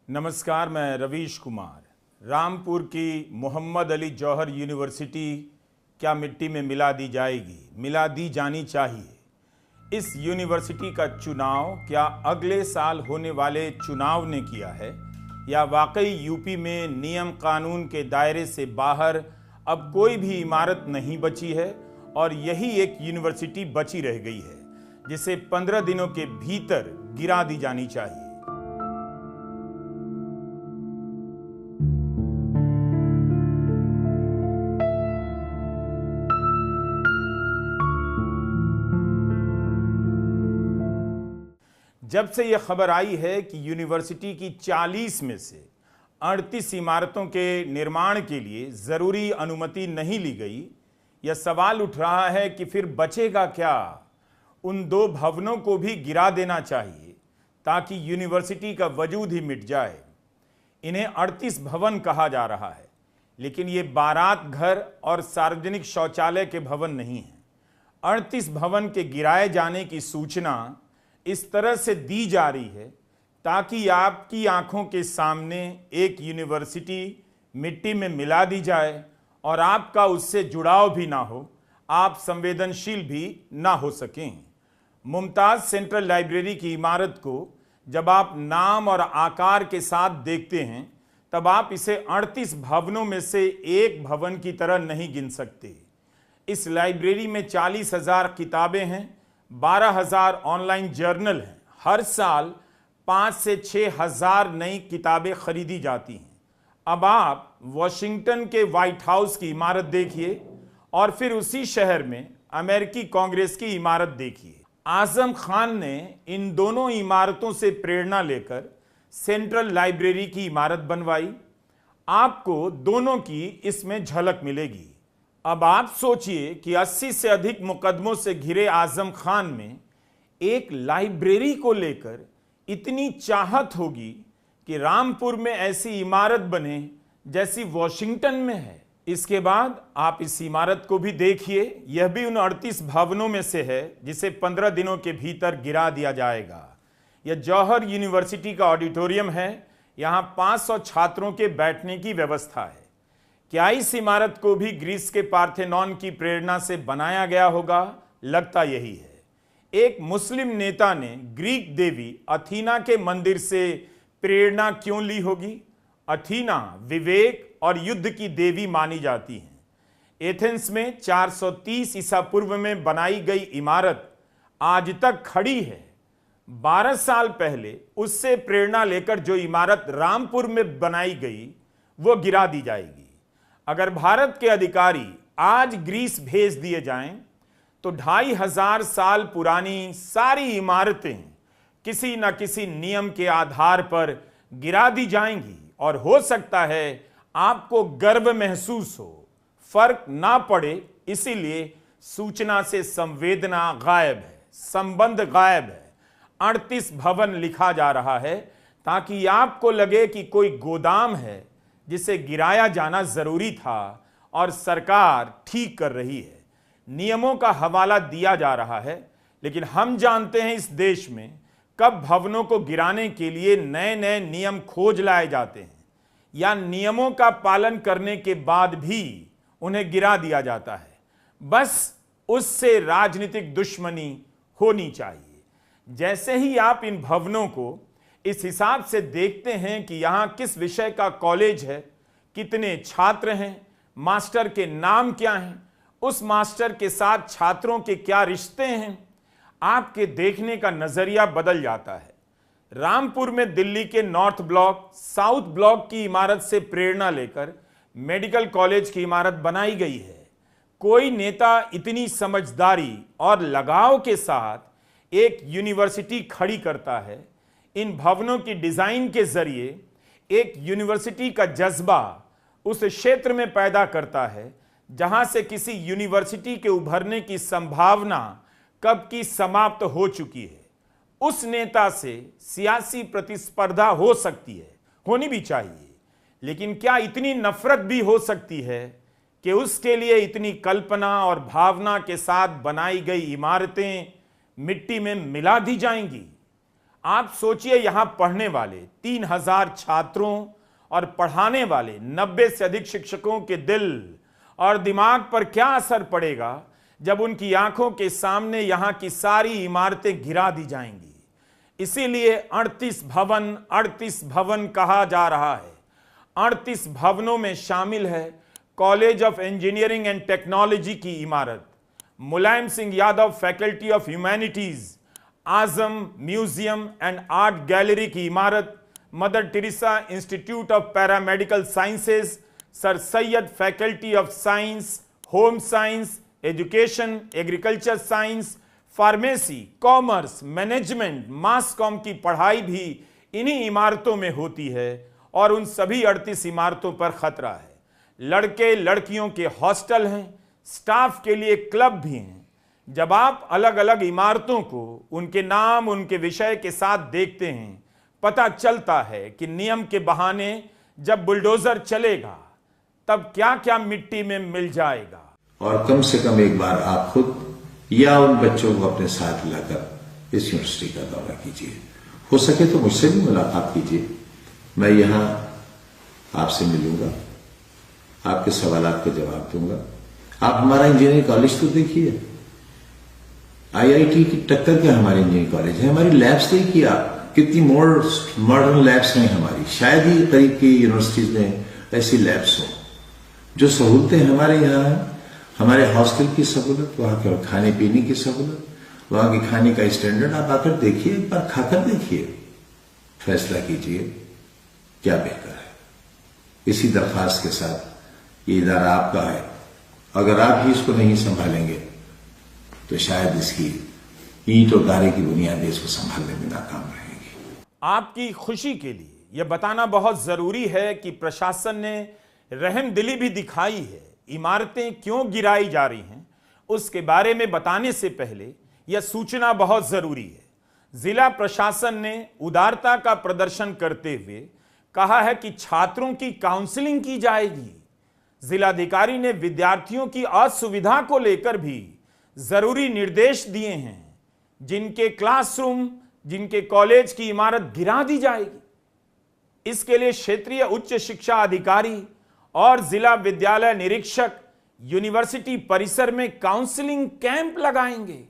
नमस्कार, मैं रवीश कुमार। रामपुर की मोहम्मद अली जौहर यूनिवर्सिटी क्या मिट्टी में मिला दी जाएगी? मिला दी जानी चाहिए। इस यूनिवर्सिटी का चुनाव क्या अगले साल होने वाले चुनाव ने किया है या वाकई यूपी में नियम कानून के दायरे से बाहर अब कोई भी इमारत नहीं बची है और यही एक यूनिवर्सिटी बची रह गई है जिसे 15 दिनों के भीतर गिरा दी जानी चाहिए? जब से यह खबर आई है कि यूनिवर्सिटी की 40 में से 38 इमारतों के निर्माण के लिए जरूरी अनुमति नहीं ली गई, यह सवाल उठ रहा है कि फिर बचेगा क्या? उन 2 भवनों को भी गिरा देना चाहिए ताकि यूनिवर्सिटी का वजूद ही मिट जाए। इन्हें 38 भवन कहा जा रहा है, लेकिन ये बारात घर और सार्वजनिक शौचालय के भवन नहीं हैं। 38 भवन के गिराए जाने की सूचना इस तरह से दी जा रही है ताकि आपकी आंखों के सामने एक यूनिवर्सिटी मिट्टी में मिला दी जाए और आपका उससे जुड़ाव भी ना हो, आप संवेदनशील भी ना हो सकें। मुमताज सेंट्रल लाइब्रेरी की इमारत को जब आप नाम और आकार के साथ देखते हैं तब आप इसे 38 भवनों में से एक भवन की तरह नहीं गिन सकते। इस लाइब्रेरी में 40,000 किताबें हैं, 12,000 ऑनलाइन जर्नल हैं। हर साल 5 से 6,000 नई किताबें खरीदी जाती हैं। अब आप वॉशिंगटन के व्हाइट हाउस की इमारत देखिए और फिर उसी शहर में अमेरिकी कांग्रेस की इमारत देखिए। आजम खान ने इन दोनों इमारतों से प्रेरणा लेकर सेंट्रल लाइब्रेरी की इमारत बनवाई। आपको दोनों की इसमें झलक मिलेगी। अब आप सोचिए कि 80 से अधिक मुकदमों से घिरे आजम खान में एक लाइब्रेरी को लेकर इतनी चाहत होगी कि रामपुर में ऐसी इमारत बने जैसी वॉशिंगटन में है। इसके बाद आप इस इमारत को भी देखिए, यह भी उन 38 भवनों में से है जिसे 15 दिनों के भीतर गिरा दिया जाएगा। यह जौहर यूनिवर्सिटी का ऑडिटोरियम है। यहाँ 500 छात्रों के बैठने की व्यवस्था है। क्या इस इमारत को भी ग्रीस के पार्थेनॉन की प्रेरणा से बनाया गया होगा? लगता यही है। एक मुस्लिम नेता ने ग्रीक देवी अथीना के मंदिर से प्रेरणा क्यों ली होगी? अथीना विवेक और युद्ध की देवी मानी जाती हैं। एथेंस में 430 ईसा पूर्व में बनाई गई इमारत आज तक खड़ी है। 12 साल पहले उससे प्रेरणा लेकर जो इमारत रामपुर में बनाई गई वो गिरा दी जाएगी। अगर भारत के अधिकारी आज ग्रीस भेज दिए जाएं तो 2500 साल पुरानी सारी इमारतें किसी न किसी नियम के आधार पर गिरा दी जाएंगी और हो सकता है आपको गर्व महसूस हो, फर्क ना पड़े। इसीलिए सूचना से संवेदना गायब है, संबंध गायब है। 38 भवन लिखा जा रहा है ताकि आपको लगे कि कोई गोदाम है जिसे गिराया जाना जरूरी था और सरकार ठीक कर रही है। नियमों का हवाला दिया जा रहा है, लेकिन हम जानते हैं इस देश में कब भवनों को गिराने के लिए नए नए नियम खोज लाए जाते हैं या नियमों का पालन करने के बाद भी उन्हें गिरा दिया जाता है। बस उससे राजनीतिक दुश्मनी होनी चाहिए। जैसे ही आप इन भवनों को इस हिसाब से देखते हैं कि यहां किस विषय का कॉलेज है, कितने छात्र हैं, मास्टर के नाम क्या हैं, उस मास्टर के साथ छात्रों के क्या रिश्ते हैं, आपके देखने का नजरिया बदल जाता है। रामपुर में दिल्ली के नॉर्थ ब्लॉक, साउथ ब्लॉक की इमारत से प्रेरणा लेकर मेडिकल कॉलेज की इमारत बनाई गई है। कोई नेता इतनी समझदारी और लगाव के साथ एक यूनिवर्सिटी खड़ी करता है, इन भवनों की डिजाइन के जरिए एक यूनिवर्सिटी का जज्बा उस क्षेत्र में पैदा करता है जहां से किसी यूनिवर्सिटी के उभरने की संभावना कब की समाप्त हो चुकी है। उस नेता से सियासी प्रतिस्पर्धा हो सकती है, होनी भी चाहिए, लेकिन क्या इतनी नफरत भी हो सकती है कि उसके लिए इतनी कल्पना और भावना के साथ बनाई गई इमारतें मिट्टी में मिला दी जाएंगी? आप सोचिए, यहां पढ़ने वाले 3000 छात्रों और पढ़ाने वाले 90 से अधिक शिक्षकों के दिल और दिमाग पर क्या असर पड़ेगा जब उनकी आंखों के सामने यहां की सारी इमारतें गिरा दी जाएंगी। इसीलिए 38 भवन कहा जा रहा है। 38 भवनों में शामिल है College of Engineering and Technology की इमारत, Mulayam Singh Yadav Faculty of Humanities, Azam Museum and Art Gallery की इमारत, Mother Teresa Institute of Paramedical Sciences, Sir Syed Faculty of Science, home science, education, agriculture science, pharmacy, commerce, management, mass comm की पढ़ाई भी इन्हीं इमारतों में होती है और उन सभी 38 इमारतों पर खतरा है। लड़के लड़कियों के हॉस्टल हैं, स्टाफ के लिए क्लब भी हैं। जब आप अलग अलग इमारतों को उनके नाम, उनके विषय के साथ देखते हैं, पता चलता है कि नियम के बहाने जब बुलडोजर चलेगा तब क्या क्या मिट्टी में मिल जाएगा। और कम से कम एक बार आप खुद या उन बच्चों को अपने साथ लाकर इस यूनिवर्सिटी का दौरा कीजिए। हो सके तो मुझसे भी मुलाकात कीजिए, मैं यहां आपसे मिलूंगा, आपके सवालों के जवाब दूंगा। आप हमारा इंजीनियरिंग कॉलेज तो देखिए, आईआईटी की टक्कर के हमारे इंजीनियरिंग कॉलेज है। हमारी लैब्स देखिए आप, कितनी मॉडर्न लैब्स हैं हमारी। शायद ही करीब की यूनिवर्सिटीज में ऐसी लैब्स हो। जो सहूलतें हमारे यहाँ हैं, हमारे हॉस्टल की सहूलत, वहां के खाने पीने की सहूलत, वहां के खाने का स्टैंडर्ड आप आकर देखिए, एक बार खाकर देखिए, फैसला कीजिए क्या बेहतर है। इसी दरख्वास्त के साथ ये इदारा आपका है, अगर आप ही इसको नहीं संभालेंगे तो शायद इसकी ईंट और गारे की बुनियादें इसको संभालने में नाकाम रहेंगी। आपकी खुशी के लिए यह बताना बहुत जरूरी है कि प्रशासन ने रहमदिली भी दिखाई है। इमारतें क्यों गिराई जा रही हैं उसके बारे में बताने से पहले यह सूचना बहुत जरूरी है। जिला प्रशासन ने उदारता का प्रदर्शन करते हुए कहा है कि छात्रों की काउंसलिंग की जाएगी। जिलाधिकारी ने विद्यार्थियों की असुविधा को लेकर भी जरूरी निर्देश दिए हैं। जिनके क्लासरूम, जिनके कॉलेज की इमारत गिरा दी जाएगी, इसके लिए क्षेत्रीय उच्च शिक्षा अधिकारी और जिला विद्यालय निरीक्षक यूनिवर्सिटी परिसर में काउंसलिंग कैंप लगाएंगे।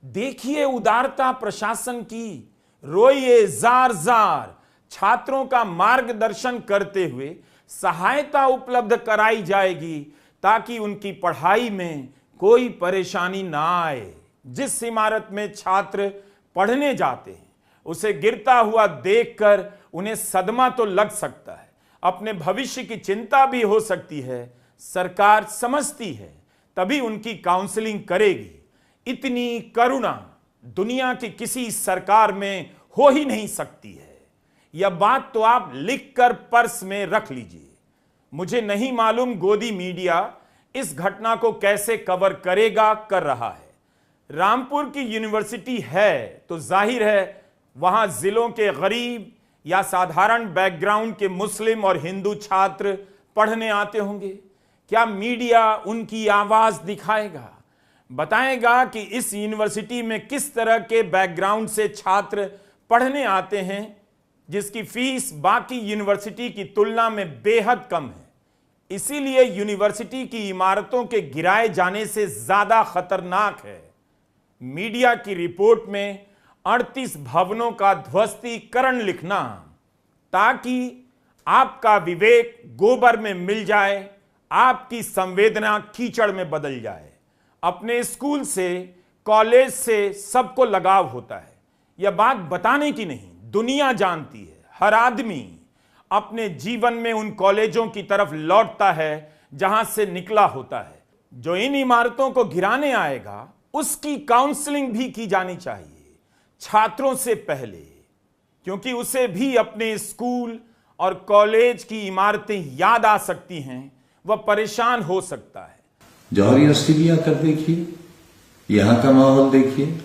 देखिए उदारता प्रशासन की, रोइए जार जार। छात्रों का मार्गदर्शन करते हुए सहायता उपलब्ध कराई जाएगी ताकि उनकी पढ़ाई में कोई परेशानी ना आए। जिस इमारत में छात्र पढ़ने जाते हैं उसे गिरता हुआ देखकर उन्हें सदमा तो लग सकता है, अपने भविष्य की चिंता भी हो सकती है। सरकार समझती है तभी उनकी काउंसलिंग करेगी। इतनी करुणा दुनिया की किसी सरकार में हो ही नहीं सकती है। यह बात तो आप लिखकर पर्स में रख लीजिए। मुझे नहीं मालूम गोदी मीडिया इस घटना को कैसे कवर करेगा, कर रहा है। रामपुर की यूनिवर्सिटी है तो जाहिर है वहां जिलों के गरीब या साधारण बैकग्राउंड के मुस्लिम और हिंदू छात्र पढ़ने आते होंगे। क्या मीडिया उनकी आवाज दिखाएगा, बताएगा कि इस यूनिवर्सिटी में किस तरह के बैकग्राउंड से छात्र पढ़ने आते हैं जिसकी फीस बाकी यूनिवर्सिटी की तुलना में बेहद कम है। इसीलिए यूनिवर्सिटी की इमारतों के गिराए जाने से ज्यादा खतरनाक है। मीडिया की रिपोर्ट में 38 भवनों का ध्वस्तीकरण लिखना ताकि आपका विवेक गोबर में मिल जाए, आपकी संवेदना कीचड़ में बदल जाए। अपने स्कूल से, कॉलेज से सबको लगाव होता है, यह बात बताने की नहीं, दुनिया जानती है। हर आदमी अपने जीवन में उन कॉलेजों की तरफ लौटता है जहां से निकला होता है। जो इन इमारतों को गिराने आएगा उसकी काउंसलिंग भी की जानी चाहिए छात्रों से पहले, क्योंकि उसे भी अपने स्कूल और कॉलेज की इमारतें याद आ सकती हैं, वह परेशान हो सकता है। जौहर यूनिवर्सिटी भी आकर देखिए, यहाँ का माहौल देखिए,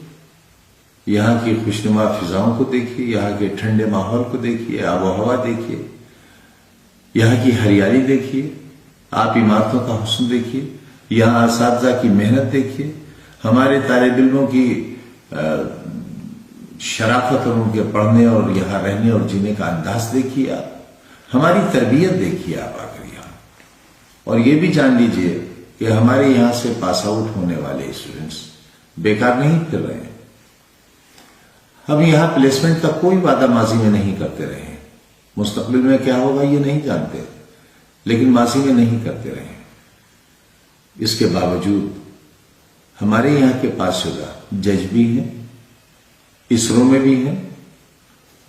यहाँ की खुशनुमा फिजाओं को देखिए, यहाँ के ठंडे माहौल को देखिए, आबो हवा देखिए, यहाँ की हरियाली देखिए, आप इमारतों का हुस्न देखिए, यहाँ असातिज़ा की मेहनत देखिए, हमारे तालिब इल्मों की शराफत और उनके पढ़ने और यहां रहने और जीने का अंदाज देखिए आप, हमारी तरबियत देखिए आप आकर यहां। और ये भी जान लीजिए कि हमारे यहां से पास आउट होने वाले स्टूडेंट्स बेकार नहीं फिर रहे हैं। हम यहां प्लेसमेंट का कोई वादा माजी में नहीं करते रहे, मुस्तकबिल में क्या होगा ये नहीं जानते, लेकिन माजी में नहीं करते रहे। इसके बावजूद हमारे यहां के पासशुदा जज भी हैं, इसरो में भी हैं,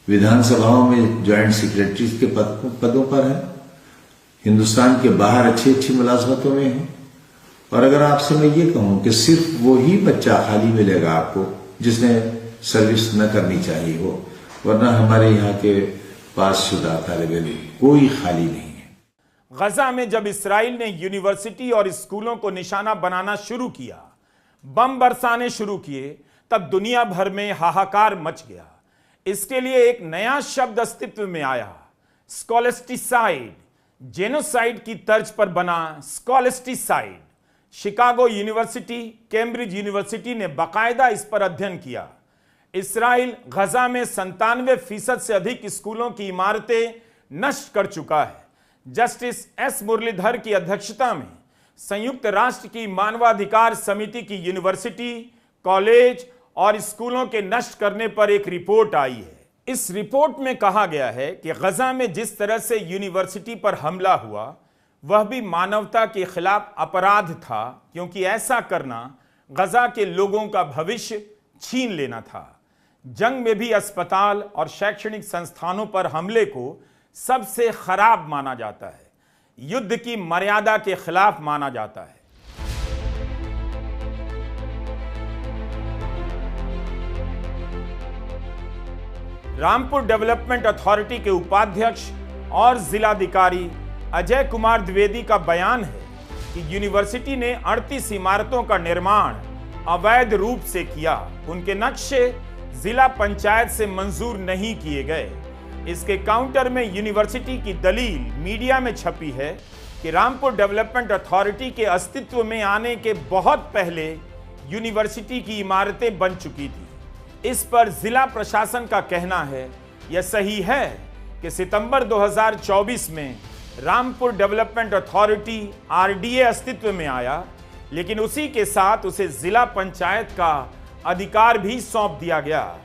विधानसभाओं में ज्वाइंट सेक्रेटरी के पदों पर हैं, हिंदुस्तान के बाहर अच्छी अच्छी मुलाजमतों में हैं। और अगर आपसे मैं ये कहूं कि सिर्फ वही बच्चा खाली मिलेगा आपको जिसने सर्विस न करनी चाहिए हो, वरना हमारे यहाँ के पासशुदा तालिब इल्म कोई खाली नहीं है। गजा में जब इसराइल ने यूनिवर्सिटी और स्कूलों को निशाना बनाना शुरू किया, बम बरसाने शुरू किए, तब दुनिया भर में हाहाकार मच गया। इसके लिए एक नया शब्द अस्तित्व में आया, स्कॉलस्टिसाइड। जेनोसाइड की तर्ज पर बना स्कॉलस्टिसाइड। शिकागो यूनिवर्सिटी, कैम्ब्रिज यूनिवर्सिटी ने बाकायदा इस पर अध्ययन किया। इसराइल गजा में 97% से अधिक स्कूलों की इमारतें नष्ट कर चुका है। जस्टिस एस मुरलीधर की अध्यक्षता में संयुक्त राष्ट्र की मानवाधिकार समिति की यूनिवर्सिटी, कॉलेज और स्कूलों के नष्ट करने पर एक रिपोर्ट आई है। इस रिपोर्ट में कहा गया है कि गजा में जिस तरह से यूनिवर्सिटी पर हमला हुआ वह भी मानवता के खिलाफ अपराध था, क्योंकि ऐसा करना गजा के लोगों का भविष्य छीन लेना था। जंग में भी अस्पताल और शैक्षणिक संस्थानों पर हमले को सबसे खराब माना जाता है, युद्ध की मर्यादा के खिलाफ माना जाता है। रामपुर डेवलपमेंट अथॉरिटी के उपाध्यक्ष और जिलाधिकारी अजय कुमार द्विवेदी का बयान है कि यूनिवर्सिटी ने 38 इमारतों का निर्माण अवैध रूप से किया। उनके नक्शे जिला पंचायत से मंजूर नहीं किए गए। इसके काउंटर में यूनिवर्सिटी की दलील मीडिया में छपी है कि रामपुर डेवलपमेंट अथॉरिटी के अस्तित्व में आने के बहुत पहले यूनिवर्सिटी की इमारतें बन चुकी थी। इस पर जिला प्रशासन का कहना है, यह सही है कि सितंबर 2024 में रामपुर डेवलपमेंट अथॉरिटी आरडीए अस्तित्व में आया, लेकिन उसी के साथ उसे जिला पंचायत का अधिकार भी सौंप दिया गया।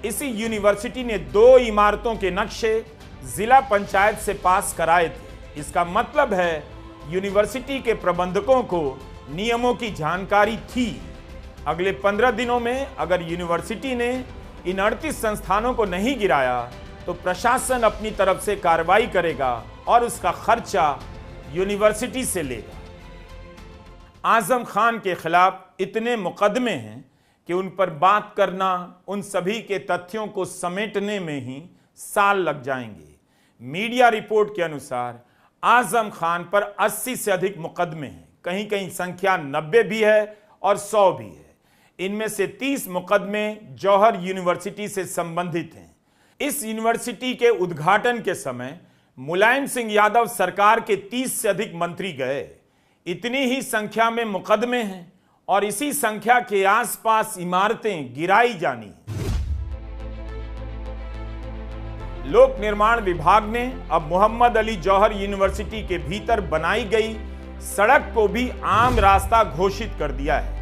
इसी यूनिवर्सिटी ने 2 इमारतों के नक्शे जिला पंचायत से पास कराए थे। इसका मतलब है यूनिवर्सिटी के प्रबंधकों को नियमों की जानकारी थी। अगले 15 दिनों में अगर यूनिवर्सिटी ने इन 38 संस्थानों को नहीं गिराया तो प्रशासन अपनी तरफ से कार्रवाई करेगा और उसका खर्चा यूनिवर्सिटी से लेगा। आजम खान के खिलाफ इतने मुकदमे हैं कि उन पर बात करना, उन सभी के तथ्यों को समेटने में ही साल लग जाएंगे। मीडिया रिपोर्ट के अनुसार आजम खान पर 80 से अधिक मुकदमे हैं, कहीं कहीं संख्या 90 भी है और 100 भी है। इनमें से 30 मुकदमे जौहर यूनिवर्सिटी से संबंधित हैं। इस यूनिवर्सिटी के उद्घाटन के समय मुलायम सिंह यादव सरकार के 30 से अधिक मंत्री गए। इतनी ही संख्या में मुकदमे हैं और इसी संख्या के आसपास इमारतें गिराई जानी हैं। लोक निर्माण विभाग ने अब मोहम्मद अली जौहर यूनिवर्सिटी के भीतर बनाई गई सड़क को भी आम रास्ता घोषित कर दिया है।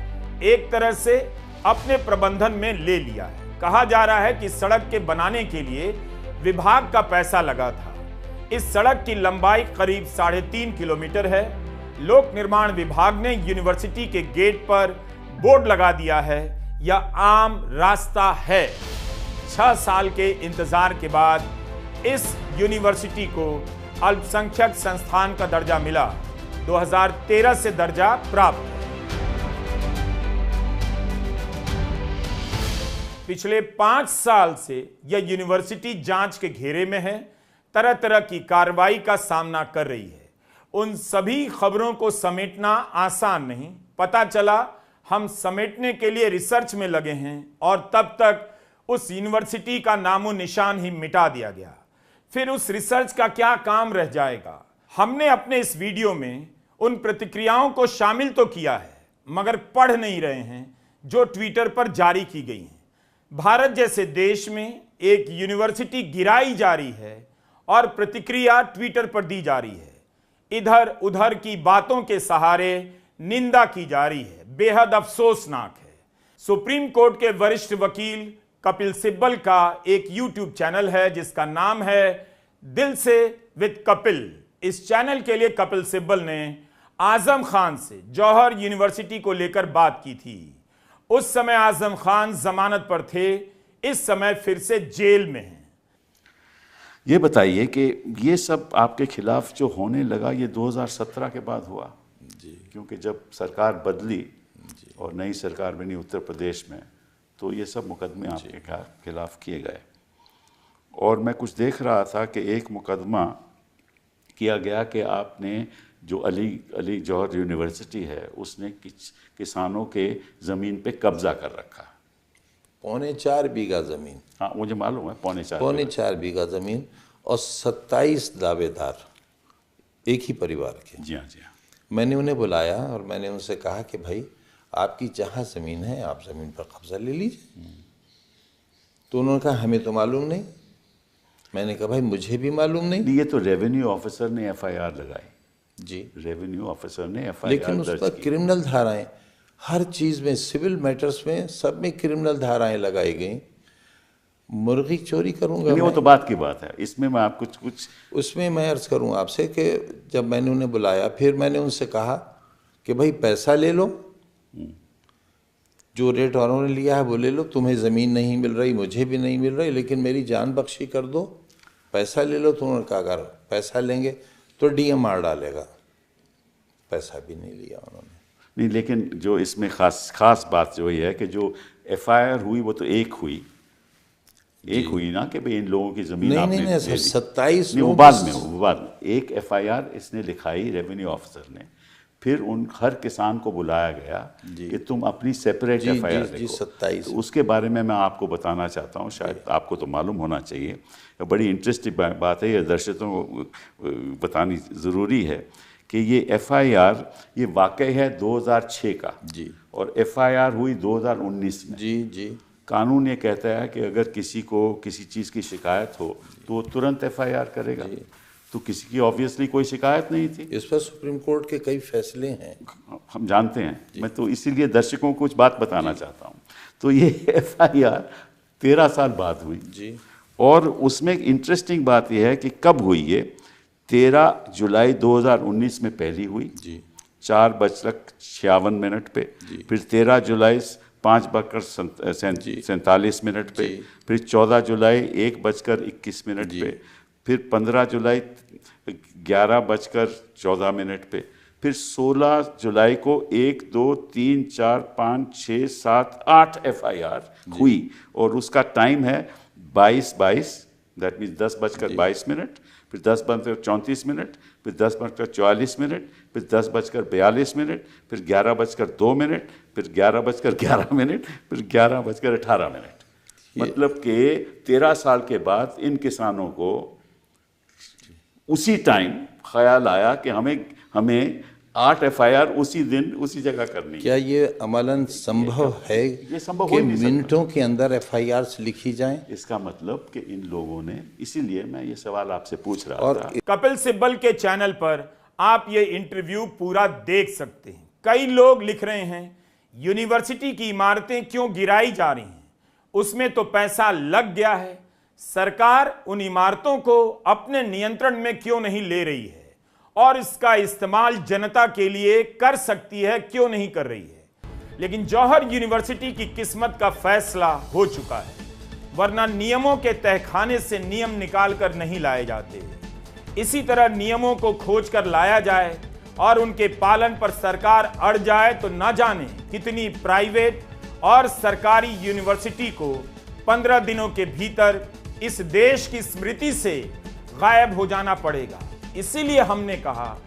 एक तरह से अपने प्रबंधन में ले लिया है। कहा जा रहा है कि सड़क के बनाने के लिए विभाग का पैसा लगा था। इस सड़क की लंबाई करीब 3.5 किलोमीटर है। लोक निर्माण विभाग ने यूनिवर्सिटी के गेट पर बोर्ड लगा दिया है, यह आम रास्ता है। 6 साल के इंतजार के बाद इस यूनिवर्सिटी को अल्पसंख्यक संस्थान का दर्जा मिला। 2013 से दर्जा प्राप्त है। पिछले 5 साल से यह यूनिवर्सिटी जांच के घेरे में है, तरह तरह की कार्रवाई का सामना कर रही है। उन सभी खबरों को समेटना आसान नहीं। पता चला हम समेटने के लिए रिसर्च में लगे हैं और तब तक उस यूनिवर्सिटी का नामो निशान ही मिटा दिया गया। फिर उस रिसर्च का क्या काम रह जाएगा। हमने अपने इस वीडियो में उन प्रतिक्रियाओं को शामिल तो किया है, मगर पढ़ नहीं रहे हैं जो ट्विटर पर जारी की गई हैं। भारत जैसे देश में एक यूनिवर्सिटी गिराई जा रही है और प्रतिक्रिया ट्विटर पर दी जा रही है। इधर उधर की बातों के सहारे निंदा की जा रही है, बेहद अफसोसनाक है। सुप्रीम कोर्ट के वरिष्ठ वकील कपिल सिब्बल का एक यूट्यूब चैनल है जिसका नाम है दिल से विद कपिल। इस चैनल के लिए कपिल सिब्बल ने आजम खान से जौहर यूनिवर्सिटी को लेकर बात की थी। उस समय आजम खान जमानत पर थे, इस समय फिर से जेल में हैं। ये बताइए कि ये सब आपके खिलाफ जो होने लगा ये 2017 के बाद हुआ जी, क्योंकि जब सरकार बदली और नई सरकार बनी उत्तर प्रदेश में तो ये सब मुकदमे आपके खिलाफ किए गए। और मैं कुछ देख रहा था कि एक मुकदमा किया गया कि आपने जो अली जौहर यूनिवर्सिटी है उसने किसानों के ज़मीन पे कब्जा कर रखा। 4.25 बीघा ज़मीन। हाँ, मुझे मालूम है 4.25 बीघा ज़मीन और 27 दावेदार एक ही परिवार के। जी हाँ, जी हाँ। मैंने उन्हें बुलाया और मैंने उनसे कहा कि भाई आपकी जहाँ ज़मीन है आप ज़मीन पर कब्जा ले लीजिए। तो उन्होंने कहा हमें तो मालूम नहीं। मैंने कहा भाई मुझे भी मालूम नहीं। ये तो रेवेन्यू ऑफिसर ने एफआईआर लगाई जी, रेवेन्यू ऑफिसर ने एफआईआर लेकिन उस पर क्रिमिनल धाराएं, हर चीज़ में, सिविल मैटर्स में, सब में क्रिमिनल धाराएं लगाई गई। मुर्गी चोरी करूंगा नहीं, वो तो बात की बात है। इसमें मैं आप कुछ उसमें मैं अर्ज करूं आपसे कि जब मैंने उन्हें बुलाया फिर मैंने उनसे कहा कि भाई पैसा ले लो, जो रेट वालों ने लिया है वो ले लो, तुम्हें ज़मीन नहीं मिल रही, मुझे भी नहीं मिल रही, लेकिन मेरी जान बख्शी कर दो, पैसा ले लो। तो उन्होंने कहा अगर पैसा लेंगे तो डीएम मार डालेगा। पैसा भी नहीं लिया उन्होंने। नहीं, लेकिन जो इसमें खास बात जो ये है कि जो एफआईआर हुई वो तो एक हुई ना कि भाई इन लोगों की ज़मीन आपने नहीं सर, 27 वो बाद में एक एफआईआर इसने लिखाई रेवेन्यू ऑफिसर ने, फिर उन हर किसान को बुलाया गया कि तुम अपनी सेपरेट एफआईआर लिखो। 27। तो उसके बारे में मैं आपको बताना चाहता हूँ, शायद आपको तो मालूम होना चाहिए, बड़ी इंटरेस्टिंग बात है, ये दर्शकों को बतानी ज़रूरी है कि ये एफआईआर ये वाकई है 2006 का जी, और एफआईआर हुई 2019 में। जी। कानून ये कहता है कि अगर किसी को किसी चीज़ की शिकायत हो तो तुरंत एफआईआर करेगा। तो किसी की ऑब्वियसली कोई शिकायत नहीं थी। इस पर सुप्रीम कोर्ट के कई फैसले हैं, हम जानते हैं। मैं तो इसीलिए दर्शकों को कुछ बात बताना चाहता हूँ। तो ये एफआईआर 13 साल बाद हुई जी, और उसमें एक इंटरेस्टिंग बात यह है कि कब हुई ये 13 जुलाई 2019 में पहली हुई जी, 4:56 पे, फिर 13 जुलाई 5:47 पे, फिर 14 जुलाई 1:21 पे, फिर 15 जुलाई 11:14 पे, फिर 16 जुलाई को 1, 2, 3, 4, 5, 6, 7, 8 एफआईआर हुई और उसका टाइम है 22:22, दैट मीन्स 10:22, फिर 10:34, फिर 10:44, फिर 10:42, फिर 11:02, फिर 11:11, फिर 11:18। मतलब कि 13 साल के बाद इन किसानों को उसी टाइम ख्याल आया कि हमें 8 एफआईआर उसी दिन उसी जगह करनी है। क्या ये अमलन संभव है? ये संभव कि मिनटों के अंदर एफआईआर लिखी जाएं? इसका मतलब कि इन लोगों ने, इसीलिए मैं ये सवाल आपसे पूछ रहा था। कपिल सिब्बल के चैनल पर आप ये इंटरव्यू पूरा देख सकते हैं। कई लोग लिख रहे हैं यूनिवर्सिटी की इमारतें क्यों गिराई जा रही हैं, उसमें तो पैसा लग गया है, सरकार उन इमारतों को अपने नियंत्रण में क्यों नहीं ले रही है और इसका इस्तेमाल जनता के लिए कर सकती है, क्यों नहीं कर रही है। लेकिन जौहर यूनिवर्सिटी की किस्मत का फैसला हो चुका है, वरना नियमों के तहखाने से नियम निकाल कर नहीं लाए जाते। इसी तरह नियमों को खोज कर लाया जाए और उनके पालन पर सरकार अड़ जाए तो न जाने कितनी प्राइवेट और सरकारी यूनिवर्सिटी को 15 दिनों के भीतर इस देश की स्मृति से गायब हो जाना पड़ेगा। इसीलिए हमने कहा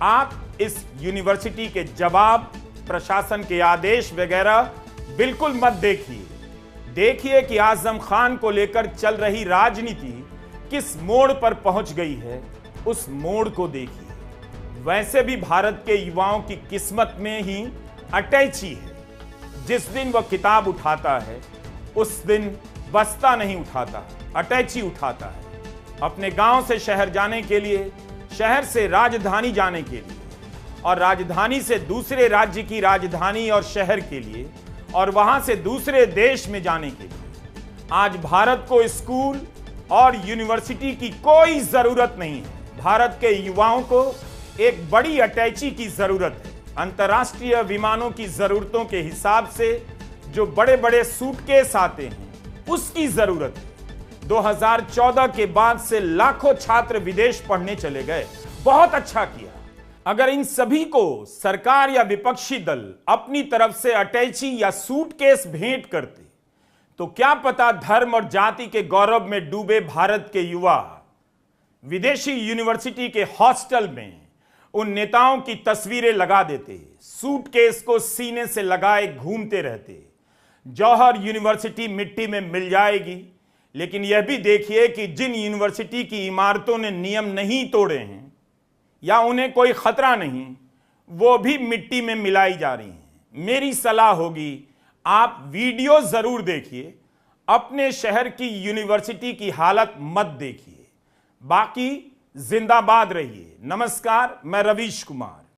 आप इस यूनिवर्सिटी के जवाब, प्रशासन के आदेश वगैरह बिल्कुल मत देखिए कि आजम खान को लेकर चल रही राजनीति किस मोड़ पर पहुंच गई है, उस मोड़ को देखिए। वैसे भी भारत के युवाओं की किस्मत में ही अटैची है। जिस दिन वह किताब उठाता है उस दिन बस्ता नहीं उठाता, अटैची उठाता है। अपने गांव से शहर जाने के लिए, शहर से राजधानी जाने के लिए, और राजधानी से दूसरे राज्य की राजधानी और शहर के लिए, और वहां से दूसरे देश में जाने के लिए। आज भारत को स्कूल और यूनिवर्सिटी की कोई जरूरत नहीं है। भारत के युवाओं को एक बड़ी अटैची की जरूरत है। अंतर्राष्ट्रीय विमानों की जरूरतों के हिसाब से जो बड़े बड़े सूटकेस आते हैं, उसकी जरूरत है। 2014 के बाद से लाखों छात्र विदेश पढ़ने चले गए। बहुत अच्छा किया। अगर इन सभी को सरकार या विपक्षी दल अपनी तरफ से अटैची या सूटकेस भेंट करते, तो क्या पता धर्म और जाति के गौरव में डूबे भारत के युवा विदेशी यूनिवर्सिटी के हॉस्टल में उन नेताओं की तस्वीरें लगा देते, सूटकेस को सीने से लगाए घूमते रहते। जौहर यूनिवर्सिटी मिट्टी में मिल जाएगी, लेकिन यह भी देखिए कि जिन यूनिवर्सिटी की इमारतों ने नियम नहीं तोड़े हैं या उन्हें कोई खतरा नहीं, वो भी मिट्टी में मिलाई जा रही हैं। मेरी सलाह होगी, आप वीडियो जरूर देखिए, अपने शहर की यूनिवर्सिटी की हालत मत देखिए। बाकी जिंदाबाद रहिए। नमस्कार, मैं रवीश कुमार।